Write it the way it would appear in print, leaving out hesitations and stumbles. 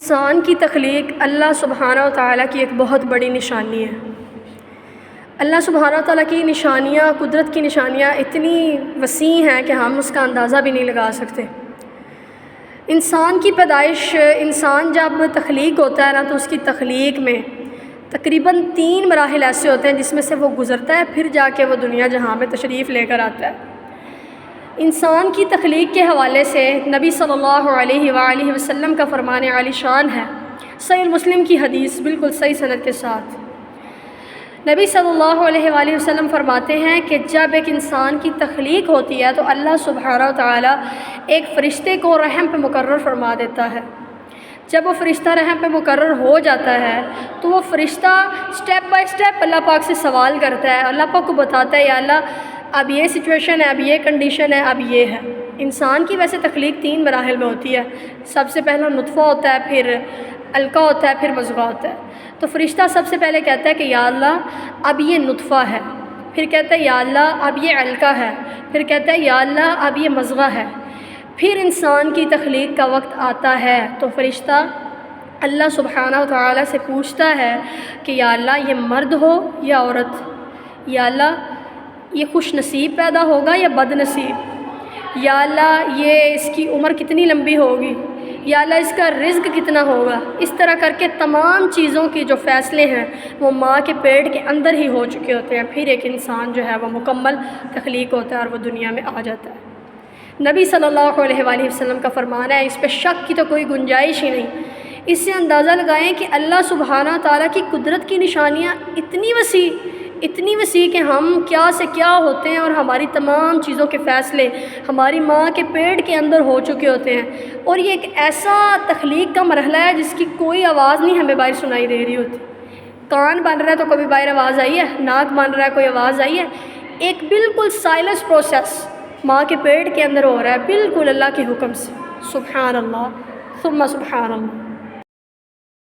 انسان کی تخلیق اللہ سبحانہ و تعالیٰ کی ایک بہت بڑی نشانی ہے۔ اللہ سبحانہ و تعالیٰ کی نشانیاں، قدرت کی نشانیاں اتنی وسیع ہیں کہ ہم اس کا اندازہ بھی نہیں لگا سکتے۔ انسان کی پیدائش، انسان جب تخلیق ہوتا ہے نا تو اس کی تخلیق میں تقریباً 3 مراحل ایسے ہوتے ہیں جس میں سے وہ گزرتا ہے، پھر جا کے وہ دنیا جہاں میں تشریف لے کر آتا ہے۔ انسان کی تخلیق کے حوالے سے نبی صلی اللہ علیہ وآلہ وسلم کا فرمان عالی شان ہے، صحیح مسلم کی حدیث بالکل صحیح سند کے ساتھ۔ نبی صلی اللہ علیہ وآلہ وسلم فرماتے ہیں کہ جب ایک انسان کی تخلیق ہوتی ہے تو اللہ سبحانہ و تعالیٰ ایک فرشتے کو رحم پہ مقرر فرما دیتا ہے۔ جب وہ فرشتہ رحم پہ مقرر ہو جاتا ہے تو وہ فرشتہ سٹیپ بائی سٹیپ اللہ پاک سے سوال کرتا ہے، اللہ پاک کو بتاتا ہے یا اللہ اب یہ سچویشن ہے، اب یہ کنڈیشن ہے، اب یہ ہے۔ انسان کی ویسے تخلیق 3 مراحل میں ہوتی ہے۔ سب سے پہلا نطفہ ہوتا ہے، پھر علقہ ہوتا ہے، پھر مضغہ ہوتا ہے۔ تو فرشتہ سب سے پہلے کہتا ہے کہ یا اللہ اب یہ نطفہ ہے، پھر کہتا ہے یا اللہ اب یہ علقہ ہے، پھر کہتا ہے یا اللہ اب یہ مضغہ ہے۔ پھر انسان کی تخلیق کا وقت آتا ہے تو فرشتہ اللہ سبحانہ و تعالیٰ سے پوچھتا ہے کہ یا اللہ یہ مرد ہو یا عورت، یا اللہ یہ خوش نصیب پیدا ہوگا یا بد نصیب، یا اللہ یہ اس کی عمر کتنی لمبی ہوگی، یا اللہ اس کا رزق کتنا ہوگا۔ اس طرح کر کے تمام چیزوں کی جو فیصلے ہیں وہ ماں کے پیٹ کے اندر ہی ہو چکے ہوتے ہیں۔ پھر ایک انسان جو ہے وہ مکمل تخلیق ہوتا ہے اور وہ دنیا میں آ جاتا ہے۔ نبی صلی اللہ علیہ وآلہ وسلم کا فرمان ہے، اس پہ شک کی تو کوئی گنجائش ہی نہیں۔ اس سے اندازہ لگائیں کہ اللہ سبحانہ تعالیٰ کی قدرت کی نشانیاں اتنی وسیع کہ ہم کیا سے کیا ہوتے ہیں اور ہماری تمام چیزوں کے فیصلے ہماری ماں کے پیٹ کے اندر ہو چکے ہوتے ہیں۔ اور یہ ایک ایسا تخلیق کا مرحلہ ہے جس کی کوئی آواز نہیں ہمیں باہر سنائی دے رہی ہوتی۔ کان بن رہا ہے تو کبھی باہر آواز آئی ہے، ناک بن رہا ہے کوئی آواز آئی ہے، ایک بالکل سائلنس پروسیس ماں کے پیٹ کے اندر ہو رہا ہے، بالکل اللہ کے حکم سے۔ سبحان اللہ ثم سبحان اللہ۔